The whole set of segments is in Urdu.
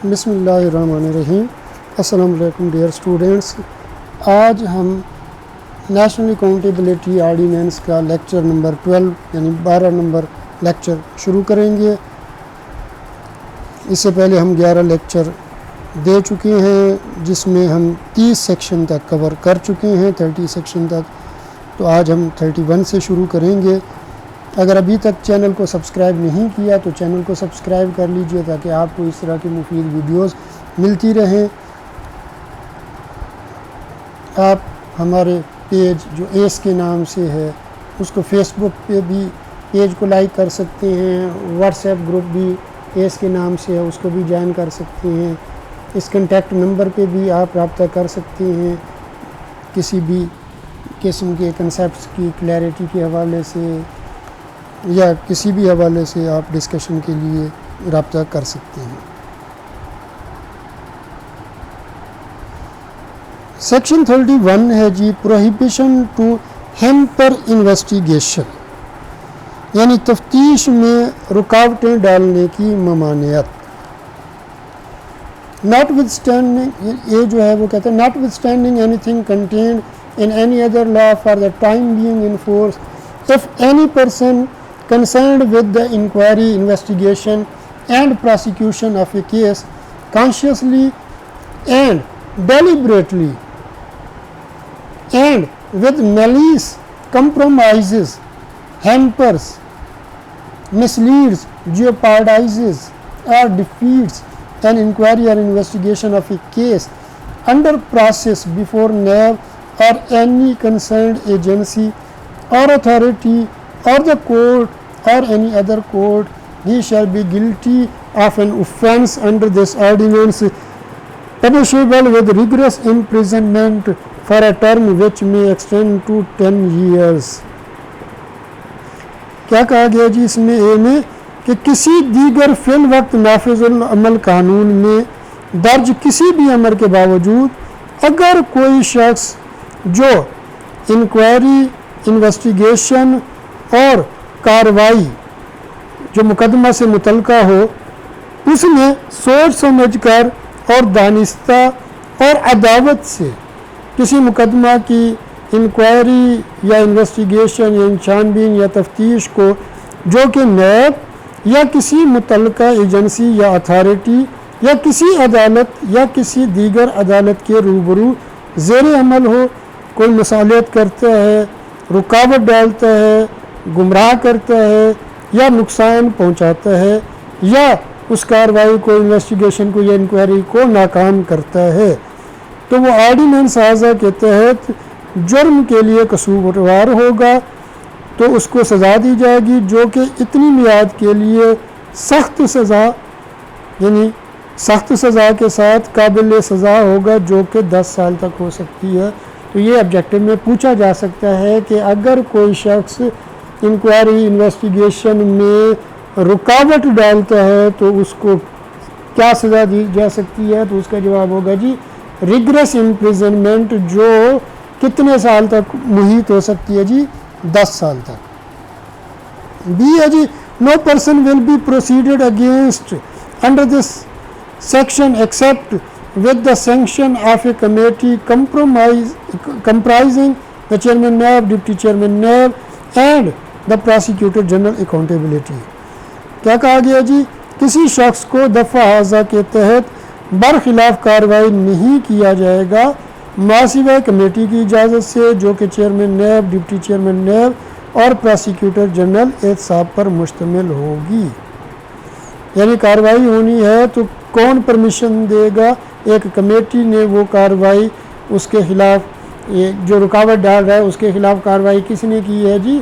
بسم اللہ الرحمن الرحیم۔ السلام علیکم ڈیئر اسٹوڈنٹس، آج ہم نیشنل اکاؤنٹیبلٹی آرڈیننس کا لیکچر نمبر 12 یعنی 12 نمبر لیکچر شروع کریں گے۔ اس سے پہلے ہم 11 لیکچر دے چکے ہیں جس میں ہم 30 سیکشن تک کور کر چکے ہیں، 30 سیکشن تک۔ تو آج ہم 31 سے شروع کریں گے۔ اگر ابھی تک چینل کو سبسکرائب نہیں کیا تو چینل کو سبسکرائب کر لیجئے تاکہ آپ کو اس طرح کی مفید ویڈیوز ملتی رہیں۔ آپ ہمارے پیج جو ایس کے نام سے ہے اس کو فیس بک پہ بھی پیج کو لائک کر سکتے ہیں، واٹس ایپ گروپ بھی ایس کے نام سے ہے اس کو بھی جوائن کر سکتے ہیں۔ اس کنٹیکٹ نمبر پہ بھی آپ رابطہ کر سکتے ہیں کسی بھی قسم کے کنسیپٹس کی کلیئرٹی کے حوالے سے یا کسی بھی حوالے سے آپ ڈسکشن کے لیے رابطہ کر سکتے ہیں۔ سیکشن 31 ہے جی پروہیبیشن ٹو ہیمپر انویسٹیگیشن، یعنی تفتیش میں رکاوٹیں ڈالنے کی ممانعت۔ ناٹ ود اسٹینڈنگ، یہ جو ہے وہ کہتے ہیں notwithstanding anything contained in any other law for the time being in force if any person concerned with the inquiry, investigation and prosecution of a case consciously and deliberately and with malice compromises, hampers, misleads, jeopardizes or defeats an inquiry or investigation of a case under process before NAB or any concerned agency or authority or the court or any other court, he shall be guilty of an offence under this ordinance, punishable with rigorous imprisonment for a term which may extend to 10 years۔ کیا کہا گیا جی اس میں اے میں کہ کسی دیگر فی الوقت نافذ العمل قانون میں درج کسی بھی امر کے باوجود اگر کوئی شخص جو انکوائری، انویسٹیگیشن اور کارروائی جو مقدمہ سے متعلقہ ہو اس میں سوچ سمجھ کر اور دانستہ اور عداوت سے کسی مقدمہ کی انکوائری یا انویسٹیگیشن یا چھان بین یا تفتیش کو جو کہ نیب یا کسی متعلقہ ایجنسی یا اتھارٹی یا کسی عدالت یا کسی دیگر عدالت کے روبرو زیر عمل ہو، کوئی مصالحت کرتا ہے، رکاوٹ ڈالتا ہے، گمراہ کرتا ہے یا نقصان پہنچاتا ہے یا اس کارروائی کو، انویسٹیگیشن کو یا انکوائری کو ناکام کرتا ہے تو وہ آرڈیننس اعضاء کے تحت جرم کے لیے قصوروار ہوگا تو اس کو سزا دی جائے گی جو کہ اتنی میعاد کے لیے سخت سزا یعنی سخت سزا کے ساتھ قابل سزا ہوگا جو کہ 10 سال تک ہو سکتی ہے۔ تو یہ آبجیکٹو میں پوچھا جا سکتا ہے کہ اگر کوئی شخص انکوائری انویسٹیگیشن میں رکاوٹ ڈالتا ہے تو اس کو کیا سزا دی جا سکتی ہے، تو اس کا جواب ہوگا جی ریگریس امپریزنمنٹ جو کتنے سال تک محیط ہو سکتی ہے جی 10 سال تک۔ بی ہے جی no person will be proceeded against under this section except with the sanction of a committee comprising the chairman NAB, deputy chairman NAB and the prosecutor general accountability۔ کیا کہا گیا جی کسی شخص کو دفعہ اعضاء کے تحت برخلاف کارروائی نہیں کیا جائے گا ماسوائے کمیٹی کی اجازت سے جو کہ chairman NAB, deputy chairman NAB اور پروسیکیوٹر جنرل احتساب پر مشتمل ہوگی۔ یعنی کارروائی ہونی ہے تو کون پرمیشن دے گا؟ ایک کمیٹی نے وہ کارروائی اس کے خلاف جو رکاوٹ ڈال رہا ہے اس کے خلاف کارروائی کس نے کی ہے جی؟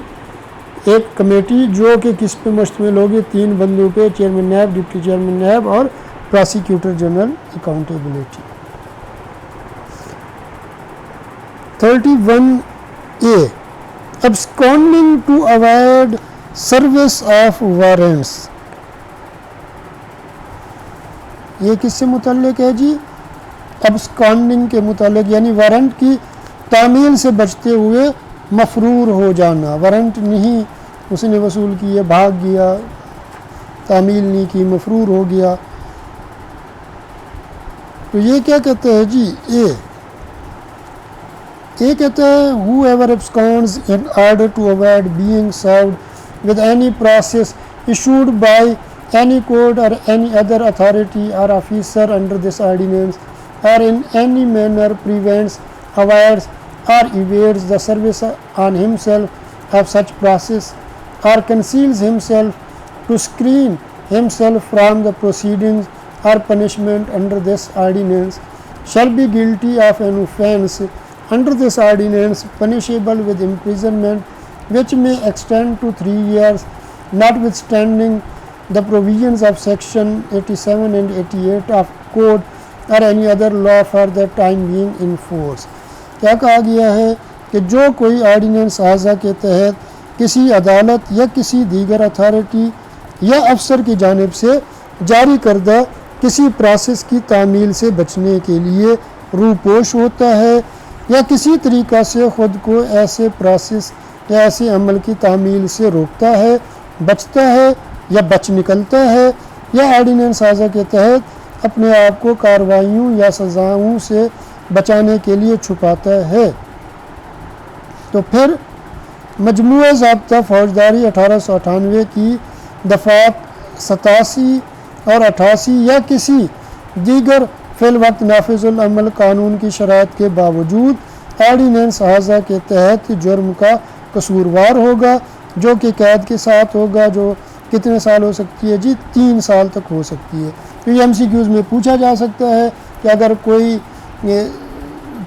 ایک کمیٹی جو کہ کس پہ مشتمل ہوگی؟ 3 بندوں پہ، chairman NAB, deputy chairman NAB اور prosecutor general accountability. 31A absconding to avoid service of warrants، یہ کس سے متعلق ہے جی؟ ابسکانڈنگ کے متعلق، یعنی وارنٹ کی تعمیل سے بچتے ہوئے مفرور ہو جانا۔ وارنٹ نہیں اس نے وصول کیا، بھاگ گیا، تعمیل نہیں کی، مفرور ہو گیا۔ تو یہ کیا کہتا ہے جی اے کہتا ہے ہو ever absconds in order to avoid being served with any process issued by any court or any other authority or officer under this ordinance or in any manner prevents, avoids or evades the service on himself of such process or conceals himself to screen himself from the proceedings or punishment under this ordinance shall be guilty of an offence under this ordinance punishable with imprisonment which may extend to 3 years, notwithstanding the provisions of section 87 and 88 of code or any other law for the time being in force. کیا کہا گیا ہے کہ جو کوئی آرڈیننس اعضا کے تحت کسی عدالت یا کسی دیگر اتھارٹی یا افسر کی جانب سے جاری کردہ کسی پروسیس کی تعمیل سے بچنے کے لیے روپوش ہوتا ہے یا کسی طریقہ سے خود کو ایسے پروسیس یا ایسے عمل کی تعمیل سے روکتا ہے، بچتا ہے یا بچ نکلتا ہے یا آرڈیننس اعضا کے تحت اپنے آپ کو کارروائیوں یا سزاؤں سے بچانے کے لیے چھپاتا ہے، تو پھر مجموعہ ضابطہ فوجداری 1898 کی دفعات 87 اور 88 یا کسی دیگر فی الوقت نافذ العمل قانون کی شرائط کے باوجود آرڈیننس اعضا کے تحت جرم کا قصوروار ہوگا، جو کہ قید کے ساتھ ہوگا، جو کتنے سال ہو سکتی ہے جی 3 سال تک ہو سکتی ہے. تو یہ MCQs میں پوچھا جا سکتا ہے کہ اگر کوئی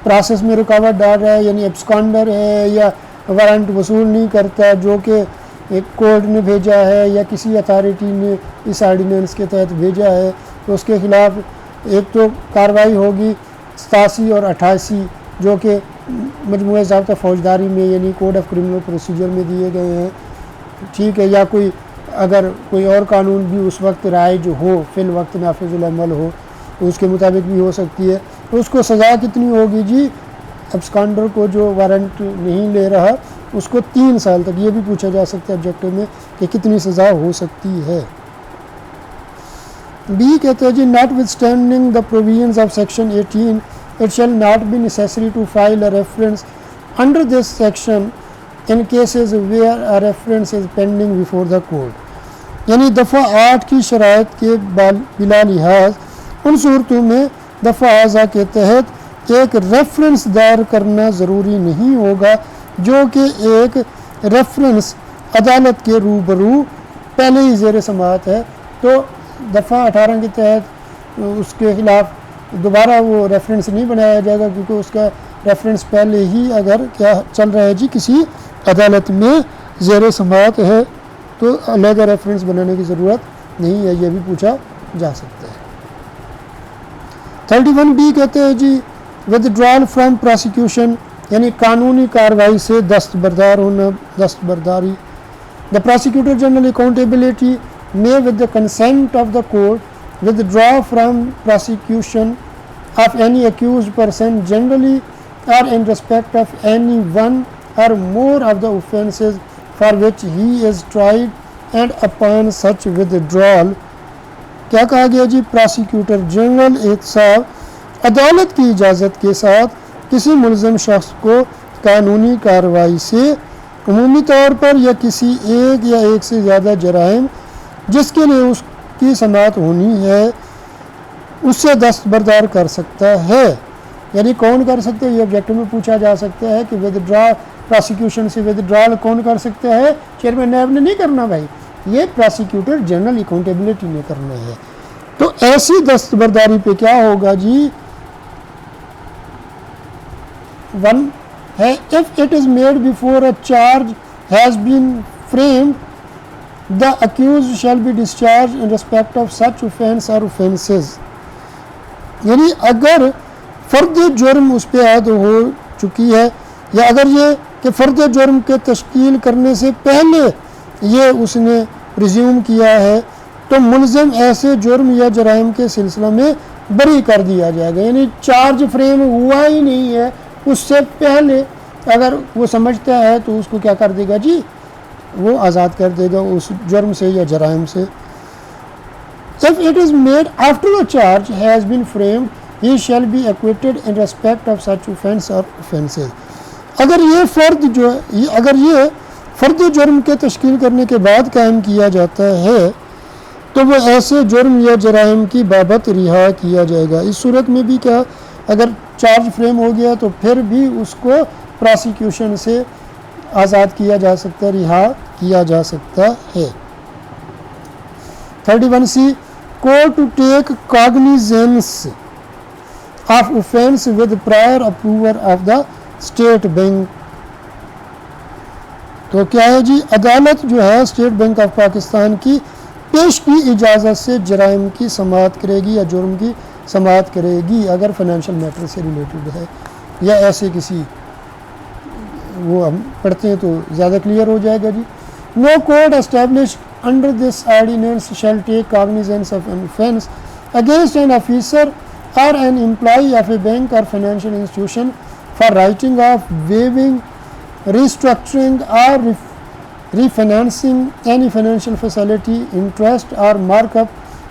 پروسیس میں رکاوٹ ڈال رہا ہے، یعنی ایبسکانڈر ہے یا وارنٹ وصول نہیں کرتا جو کہ ایک کورٹ نے بھیجا ہے یا کسی اتھارٹی نے اس آرڈیننس کے تحت بھیجا ہے، تو اس کے خلاف ایک تو کارروائی ہوگی 87 اور 88 جو کہ مجموعہ ضابطہ فوجداری میں یعنی کوڈ آف کرمنل پروسیجر میں دیے گئے ہیں، ٹھیک ہے، یا کوئی اگر کوئی اور قانون بھی اس وقت رائج ہو، فی الوقت نافذ العمل ہو، تو اس کے مطابق بھی ہو سکتی ہے. تو اس کو سزا کتنی ہوگی جی؟ ایبسکانڈر کو جو وارنٹ نہیں لے رہا اس کو 3 سال تک. یہ بھی پوچھا جا سکتا ہے آبجیکٹو میں کہ کتنی سزا ہو سکتی ہے. بی کہتے ہیں جی notwithstanding the provisions of section 18 it shall not be necessary to file a reference under this section in cases where a reference is pending before the court. یعنی دفعہ 8 کی شرائط کے بلا لحاظ ان صورتوں میں دفعہ اعضا کے تحت ایک ریفرنس دائر کرنا ضروری نہیں ہوگا جو کہ ایک ریفرنس عدالت کے روبرو پہلے ہی زیر سماعت ہے. تو دفعہ 18 کے تحت اس کے خلاف دوبارہ وہ ریفرنس نہیں بنایا جائے گا کیونکہ اس کا ریفرنس پہلے ہی اگر کیا چل رہا ہے جی کسی عدالت میں زیر سماعت ہے تو علیحدہ ریفرنس بنانے کی ضرورت نہیں ہے. یہ بھی پوچھا جا سکتا ہے. 31B کہتے ہیں جی withdrawal from prosecution یعنی قانونی کارروائی سے دستبردار ہونا، دستبرداری. The prosecutor general accountability may with the consent of the court withdraw from prosecution of any accused person generally or in respect of any one or more of the offences for which he is tried and upon such withdrawal کیا کہا گیا جی پراسیکیوٹر جنرل احتساب عدالت کی اجازت کے ساتھ کسی ملزم شخص کو قانونی کارروائی سے عمومی طور پر یا کسی ایک یا ایک سے زیادہ جرائم جس کے لیے اس کی سماعت ہونی ہے اس سے دستبردار کر سکتا ہے. یعنی کون کر سکتا ہے؟ یہ آبجیکٹو میں پوچھا جا سکتا ہے کہ ودڈرا پراسیکیوشن سے ودڈرال کون کر سکتا ہے؟ چیئرمین نیب نے نہیں کرنا بھائی، یہ پراسیکیوٹر جنرل اکاؤنٹیبلٹی نے کرنا ہے. تو ایسی دستبرداری پہ کیا ہوگا جی؟ 1 ہے if it is made before a charge has been framed the accused shall be discharged in respect of such offense or offenses. یعنی اگر فرد جرم اس پہ عائد ہو چکی ہے یا اگر یہ کہ فرد جرم کے تشکیل کرنے سے پہلے یہ اس نے پریزیوم کیا ہے تو ملزم ایسے جرم یا جرائم کے سلسلہ میں بری کر دیا جائے گا. یعنی چارج فریم ہوا ہی نہیں ہے اس سے پہلے اگر وہ سمجھتا ہے تو اس کو کیا کر دے گا جی؟ وہ آزاد کر دے گا اس جرم سے یا جرائم سے. If it is made after the charge has been framed he shall be acquitted in respect of such offence or offences. اگر یہ فرد جرم کے تشکیل کرنے کے بعد قائم کیا جاتا ہے تو وہ ایسے جرم یا جرائم کی بابت رہا کیا جائے گا. اس صورت میں بھی کیا اگر چارج فریم ہو گیا تو پھر بھی اس کو پراسیکیوشن سے آزاد کیا جا سکتا ہے, رہا کیا جا سکتا ہے. 31C court to take cognizance of offence with prior approval of the state bank. تو کیا ہے جی, عدالت جو ہے اسٹیٹ بینک آف پاکستان کی پیش کی اجازت سے جرائم کی سماعت کرے گی یا جرم کی سماعت کرے گی اگر فائنینشیل میٹر سے ریلیٹڈ ہے یا ایسے کسی, وہ ہم پڑھتے ہیں تو زیادہ کلیئر ہو جائے گا جی. No court established under this ordinance shall take cognizance of an offence against an officer or an employee of a bank or financial institution for writing off, waiving, restructuring or refinancing any financial facility, interest or markup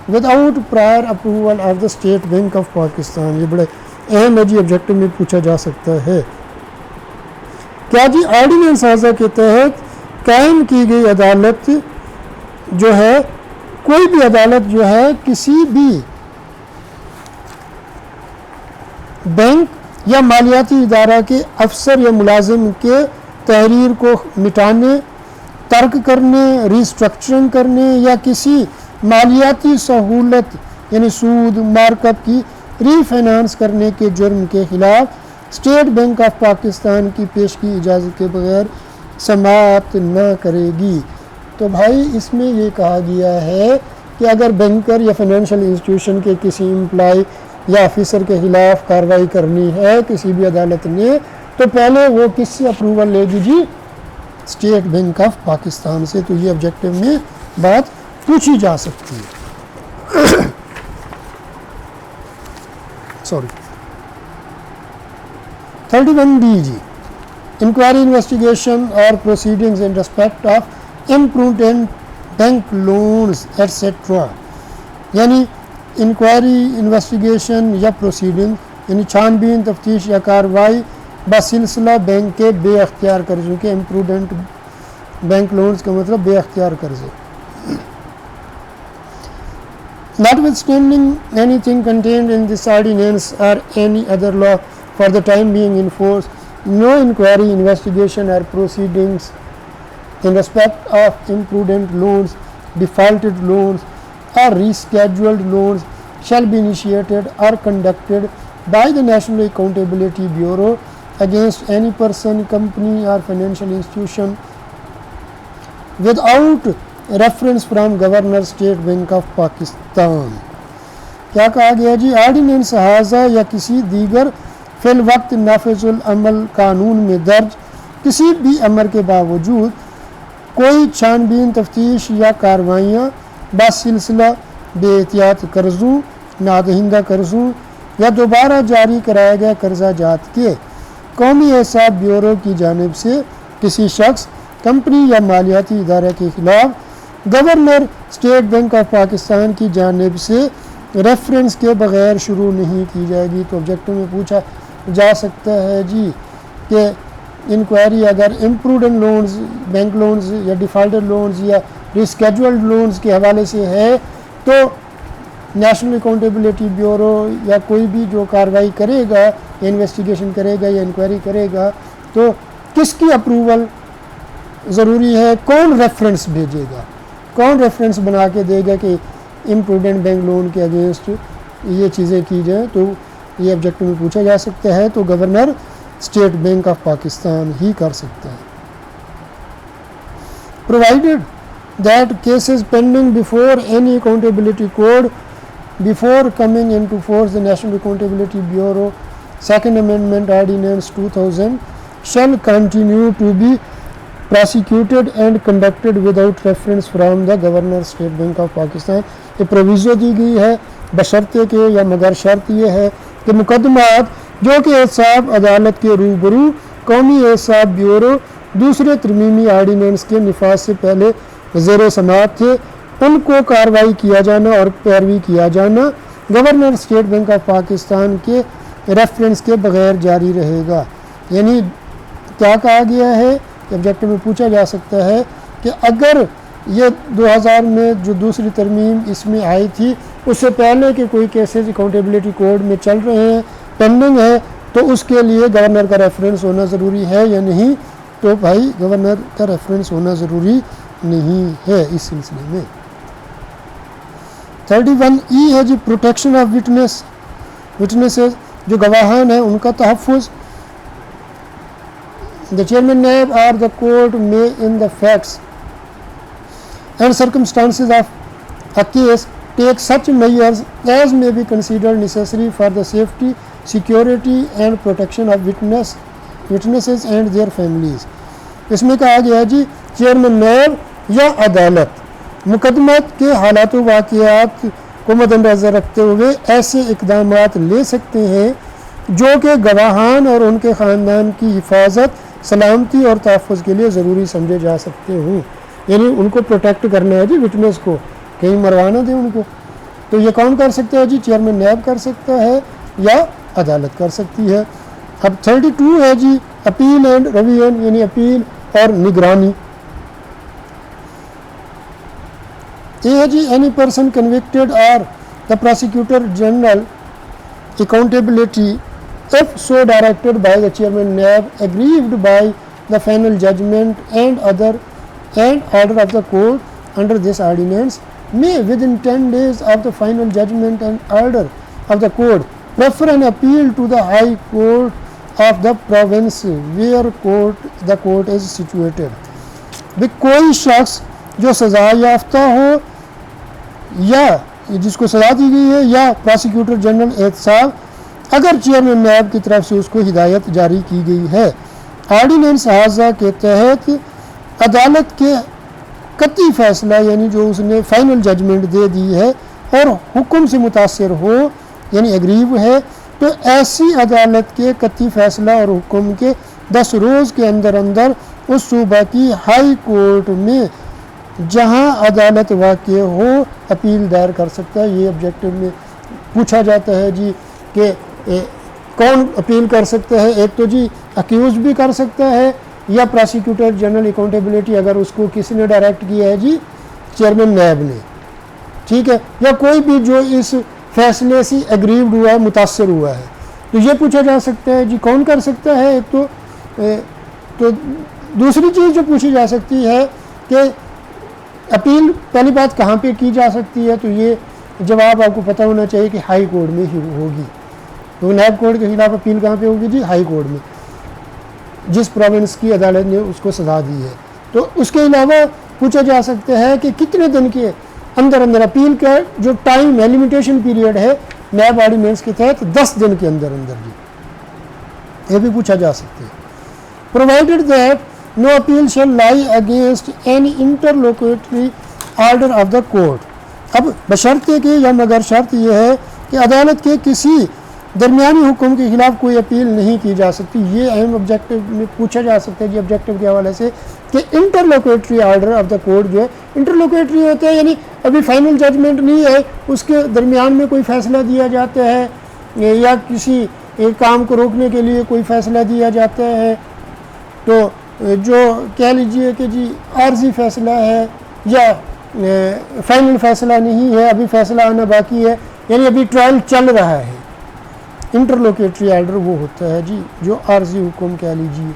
without prior approval of the State Bank of Pakistan. یہ بڑے اہم ہے جی, آبجیکٹو میں پوچھا جا سکتا ہے. کیا جی آرڈیننس اعضا کے تحت قائم کی گئی عدالت جو ہے, کوئی بھی عدالت جو ہے کسی بھی بینک یا مالیاتی ادارہ کے افسر یا ملازم کے تحریر کو مٹانے, ترک کرنے, ریسٹرکچرنگ کرنے یا کسی مالیاتی سہولت یعنی سود, مارک اپ کی ری فائنانس کرنے کے جرم کے خلاف اسٹیٹ بینک آف پاکستان کی پیش کی اجازت کے بغیر سماعت نہ کرے گی. تو بھائی اس میں یہ کہا گیا ہے کہ اگر بینکر یا فائنینشیل انسٹیٹیوشن کے کسی امپلائی یا آفیسر کے خلاف کارروائی کرنی ہے کسی بھی عدالت نے تو پہلے وہ کس سے اپروول لے گی جی, اسٹیٹ بینک آف پاکستان سے. تو یہ آبجیکٹو میں بات پوچھی جا سکتی ہے. سوری 31D جی, انکوائری انویسٹیگیشن اور proceedings in respect of imprudent bank loans etcetera. یعنی انکوائری انویسٹیگیشن یا پروسیڈنگ یعنی چھان بین, تفتیش یا کارروائی بسلسلہ بینک کے بے اختیار قرضوں کے. امپروڈنٹ بینک لونز کا مطلب بے اختیار قرضے. Notwithstanding anything contained in this ordinance or any other law for the time being in force, no inquiry, investigation or proceedings in respect of imprudent loans, defaulted loans or rescheduled loans shall be initiated or conducted by the National Accountability Bureau against any person, company or financial institution without reference from Governor State Bank of Pakistan. کیا کہا گیا جی, آرڈیننس هذا یا کسی دیگر فی الوقت نافذ العمل قانون میں درج کسی بھی امر کے باوجود کوئی چھان بین, تفتیش یا کارروائیاں بسلسلہ بے احتیاط قرضوں, نادہندہ قرضوں یا دوبارہ جاری کرایا گیا قرضہ جات کے قومی حساب بیورو کی جانب سے کسی شخص, کمپنی یا مالیاتی ادارے کے خلاف governor State Bank of Pakistan کی جانب سے ریفرنس کے بغیر شروع نہیں کی جائے گی. تو آبجیکٹو میں پوچھا جا سکتا ہے جی کہ انکوائری اگر امپروڈنٹ لونز, بینک لونز یا ڈیفالٹڈ لونز یا ریسکیجولڈ لونز کے حوالے سے ہے تو نیشنل اکاؤنٹیبلٹی بیورو یا کوئی بھی جو کارروائی کرے گا یا انویسٹیگیشن کرے گا یا انکوائری کرے گا تو کس کی اپروول ضروری ہے, کون ریفرنس بھیجے گا, کون ریفرنس بنا کے دے گا کہ امپروڈنٹ بینک لون کے اگینسٹ یہ چیزیں کی جائیں. تو یہ آبجیکٹو میں پوچھا جا سکتا ہے تو governor State Bank of Pakistan ہی کر سکتا ہے. Provided that cases pending before any accountability court before coming into force the National Accountability Bureau Second Amendment Ordinance 2000 shall continue to be prosecuted and conducted without reference from the Governor State Bank of Pakistan. یہ پروویزو دی گئی ہے بشرطے کہ یا مگر شرط یہ ہے کہ مقدمات جو کہ احتساب عدالت کے روبرو قومی احتساب بیورو دوسرے ترمیمی آرڈیننس کے نفاذ سے پہلے زیر سماعت تھے ان کو کارروائی کیا جانا اور پیروی کیا جانا governor State Bank of Pakistan کے ریفرنس کے بغیر جاری رہے گا. یعنی کیا کہا گیا ہے کہ آبجیکٹو میں پوچھا جا سکتا ہے کہ اگر یہ 2000 میں جو دوسری ترمیم اس میں آئی تھی اس سے پہلے کہ کوئی کیسز اکاؤنٹیبلٹی کوڈ میں چل رہے ہیں پینڈنگ ہے تو اس کے لیے گورنر کا ریفرنس ہونا ضروری ہے یا نہیں. تو بھائی گورنر کا ریفرنس ہونا ضروری نہیں ہے اس سلسلے میں. 31E ہے جی پروٹیکشن آف وٹنسز جو گواہان ہیں ان کا تحفظ. The chairman NAB or the court may in the facts and circumstances of a case take such measures as may be considered necessary for the safety, security and protection of witnesses and their families. اس میں کہا گیا ہے جی چیئرمین نیب یا عدالت مقدمات کے حالات و واقعات کو مد نظر رکھتے ہوئے ایسے اقدامات لے سکتے ہیں جو کہ گواہان اور ان کے خاندان کی حفاظت، سلامتی اور تحفظ کے لیے ضروری سمجھے جا سکتے ہوں. یعنی ان کو پروٹیکٹ کرنا ہے جی وٹنس کو، کہیں مروانا دیں ان کو. تو یہ کون کر سکتا ہے جی؟ چیئرمین نیب کر سکتا ہے یا عدالت کر سکتی ہے. اب 32 ہے جی اپیل اینڈ ریویژن یعنی اپیل اور نگرانی. یہ ہے جی any person convicted or the prosecutor general accountability if so directed by the chairman NAB, aggrieved by the final judgment and order of the court under this ordinance, may within 10 days of the final judgment and order of the court prefer an appeal to the High Court of the province where the court is situated. بھی کوئی شخص جو سزا یافتہ ہو یا جس کو سزا دی گئی ہے یا پروسیکیوٹر جنرل احتساب اگر چیئرمین نیب کی طرف سے اس کو ہدایت جاری کی گئی ہے، آرڈیننس حاضہ کے تحت عدالت کے قطعی فیصلہ یعنی جو اس نے فائنل ججمنٹ دے دی ہے اور حکم سے متاثر ہو یعنی ایگریو ہے، تو ایسی عدالت کے قطعی فیصلہ اور حکم کے 10 روز کے اندر اس صوبہ کی ہائی کورٹ میں جہاں عدالت واقع ہو اپیل دائر کر سکتا ہے. یہ آبجیکٹو میں پوچھا جاتا ہے جی کہ کون اپیل کر سکتا ہے. ایک تو جی اکیوز بھی کر سکتا ہے یا پروسیکیوٹر جنرل اکاؤنٹیبلٹی اگر اس کو کسی نے ڈائریکٹ کیا ہے جی چیئرمین نیب نے، ٹھیک ہے، یا کوئی بھی جو اس فیصلے سے ایگریوڈ ہوا ہے، متاثر ہوا ہے، تو یہ پوچھا جا سکتا ہے جی کون کر سکتا ہے. ایک تو دوسری چیز جو پوچھی جا سکتی ہے کہ اپیل پہلی بات کہاں پہ کی جا سکتی ہے، تو یہ جواب آپ کو پتہ ہونا چاہیے کہ ہائی کورٹ میں ہی ہوگی. تو نیب کورٹ کے خلاف اپیل کہاں پہ ہوگی جی؟ ہائی کورٹ میں، جس پروونس کی عدالت نے اس کو سزا دی ہے. تو اس کے علاوہ پوچھا جا سکتا ہے کہ کتنے دن کے اندر اپیل کا جو ٹائم ہے، لمیٹیشن پیریڈ ہے نیب آرڈیننس کے تحت 10 دن کے اندر جی، یہ بھی پوچھا جا سکتا ہے. Provided that no appeal shall lie against any interlocutory order of the court. اب بشرطے کہ یا مگر شرط یہ ہے کہ عدالت کے کسی درمیانی حکم کے خلاف کوئی اپیل نہیں کی جا سکتی. یہ اہم آبجیکٹو میں پوچھا جا سکتا ہے جی آبجیکٹو کے حوالے سے کہ انٹرلوکیٹری آرڈر آف دا کورٹ جو ہے انٹرلوکیٹری ہوتا ہے یعنی ابھی فائنل ججمنٹ نہیں ہے، اس کے درمیان میں کوئی فیصلہ دیا جاتا ہے یا کسی ایک کام کو روکنے کے لیے کوئی فیصلہ دیا جاتا ہے، تو جو کہہ لیجئے کہ جی عارضی فیصلہ ہے یا فائنل فیصلہ نہیں ہے، ابھی فیصلہ آنا باقی ہے، یعنی ابھی ٹرائل چل رہا ہے، انٹرلوکیٹری آرڈر وہ ہوتا ہے جی جو عارضی حکم کہہ لیجئے،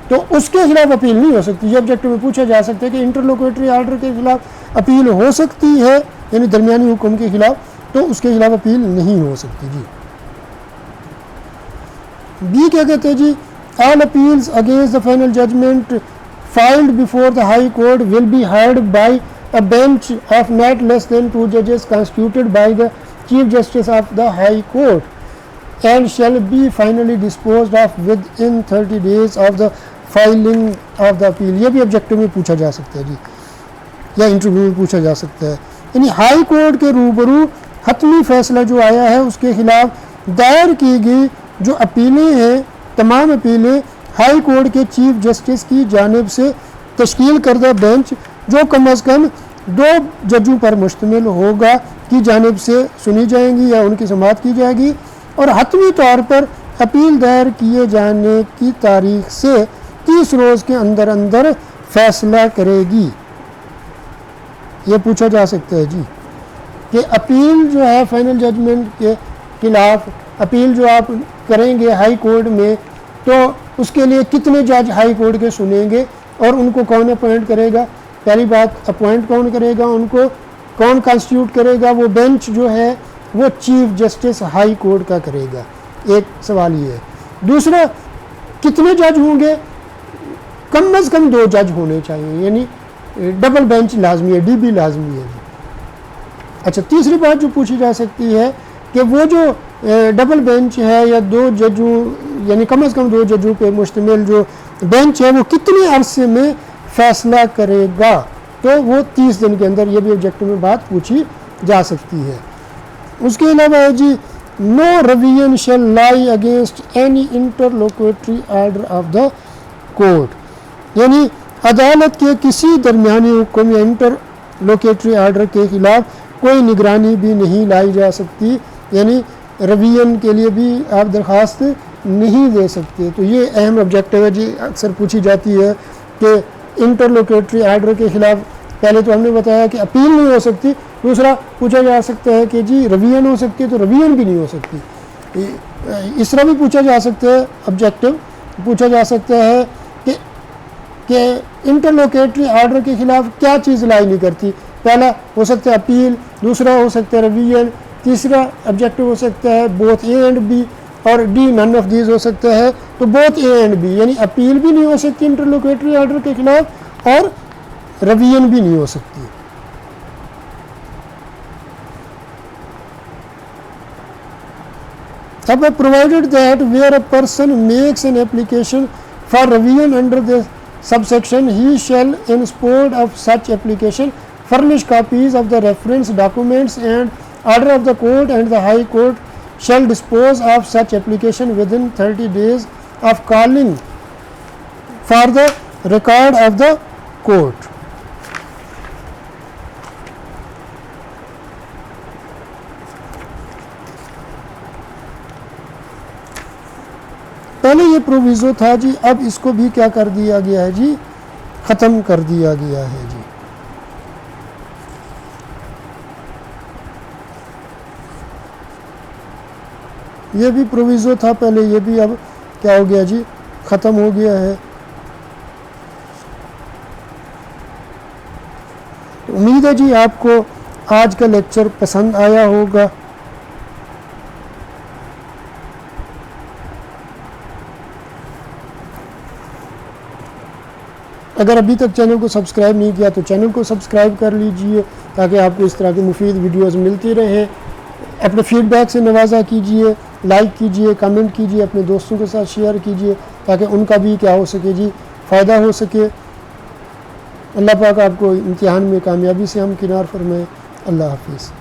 تو اس کے خلاف اپیل نہیں ہو سکتی. یہ آبجیکٹو میں پوچھا جا سکتا ہے کہ انٹرلوکیٹری آرڈر کے خلاف اپیل ہو سکتی ہے یعنی درمیانی حکم کے خلاف، تو اس کے خلاف اپیل نہیں ہو سکتی جی. بی کیا کہتے ہیں جی all appeals against the final judgment filed before the High Court will be heard by a bench of not less than 2 judges constituted by the Chief Justice of the High Court and shall be finally disposed of within 30 days of the filing of the appeal. یہ بھی آبجیکٹو میں پوچھا جا سکتا ہے جی یا انٹرویو میں پوچھا جا سکتا ہے. یعنی ہائی کورٹ کے روبرو حتمی فیصلہ جو آیا ہے اس کے خلاف دائر کی گئی جو اپیلیں ہیں، تمام اپیلیں ہائی کورٹ کے چیف جسٹس کی جانب سے تشکیل کردہ بینچ جو کم از کم 2 ججوں پر مشتمل ہوگا کی جانب سے سنی جائیں گی یا ان کی سماعت کی جائے گی، اور حتمی طور پر اپیل دائر کیے جانے کی تاریخ سے 30 روز کے اندر اندر فیصلہ کرے گی۔ یہ پوچھا جا سکتا ہے جی کہ اپیل جو ہے فائنل ججمنٹ کے خلاف اپیل جو آپ کریں گے ہائی کورٹ میں، تو اس کے لیے کتنے جج ہائی کورٹ کے سنیں گے اور ان کو کون اپوائنٹ کرے گا؟ پہلی بات اپوائنٹ کون کرے گا، ان کو کون کانسٹیٹیوٹ کرے گا؟ وہ بینچ جو ہے وہ چیف جسٹس ہائی کورٹ کا کرے گا، ایک سوال یہ ہے۔ دوسرا، کتنے جج ہوں گے؟ کم از کم 2 جج ہونے چاہیے، یعنی ڈبل بینچ لازمی ہے، ڈی بی لازمی ہے۔ اچھا، تیسری بات جو پوچھی جا سکتی ہے کہ وہ جو ڈبل بینچ ہے یا 2 ججوں یعنی کم از کم 2 ججوں پہ مشتمل جو بینچ ہے وہ کتنے عرصے میں فیصلہ کرے گا؟ تو وہ 30 دن کے اندر، یہ بھی آبجیکٹو میں بات پوچھی جا سکتی ہے۔ اس کے علاوہ ہے جی no revision shall lie against any interlocutory order of the court, یعنی عدالت کے کسی درمیانی حکم یا انٹرلوکیٹری آرڈر کے خلاف کوئی نگرانی بھی نہیں لائی جا سکتی، یعنی ریویژن کے لیے بھی آپ درخواست نہیں دے سکتے۔ تو یہ اہم آبجیکٹو ہے جی، اکثر پوچھی جاتی ہے کہ انٹرلوکیٹری آرڈر کے خلاف پہلے تو ہم نے بتایا کہ اپیل نہیں ہو سکتی، دوسرا پوچھا جا سکتا ہے کہ جی ریویژن ہو سکتی ہے، تو ریویژن بھی نہیں ہو سکتی۔ اس طرح بھی پوچھا جا سکتا ہے، آبجیکٹو پوچھا جا سکتا ہے کہ انٹرلوکیٹری آرڈر کے خلاف کیا چیز لائی نہیں کرتی؟ پہلا ہو سکتا ہے اپیل، دوسرا ہو سکتا ہے ریویژن، تیسرا آبجیکٹو ہو سکتا ہے بوتھ اے اینڈ بی، اور ڈی نن آف دیز ہو سکتا ہے۔ تو بوتھ اے اینڈ بی یعنی اپیل بھی نہیں ہو سکتی انٹرلوکیٹری آرڈر کے خلاف اور ریویژن بھی نہیں ہو سکتی۔ اب provided that where a person makes an application for revision under this subsection, he shall in support of such application furnish copies of the reference documents and order of the court, and the high court shall dispose of such application within 30 days of calling for the record of the court. پہلے یہ پروویزو تھا جی، اب اس کو بھی کیا کر دیا گیا ہے جی، ختم کر دیا گیا ہے جی۔ یہ بھی پروویزو تھا پہلے، یہ بھی اب کیا ہو گیا جی، ختم ہو گیا ہے۔ امید ہے جی آپ کو آج کا لیکچر پسند آیا ہوگا۔ اگر ابھی تک چینل کو سبسکرائب نہیں کیا تو چینل کو سبسکرائب کر لیجئے تاکہ آپ کو اس طرح کی مفید ویڈیوز ملتی رہیں۔ اپنے فیڈ بیک سے نوازا کیجئے، لائک کیجئے، کمنٹ کیجئے، اپنے دوستوں کے ساتھ شیئر کیجئے تاکہ ان کا بھی کیا ہو سکے جی، فائدہ ہو سکے۔ اللہ پاک آپ کو امتحان میں کامیابی سے ہمکنار فرمائے۔ اللہ حافظ۔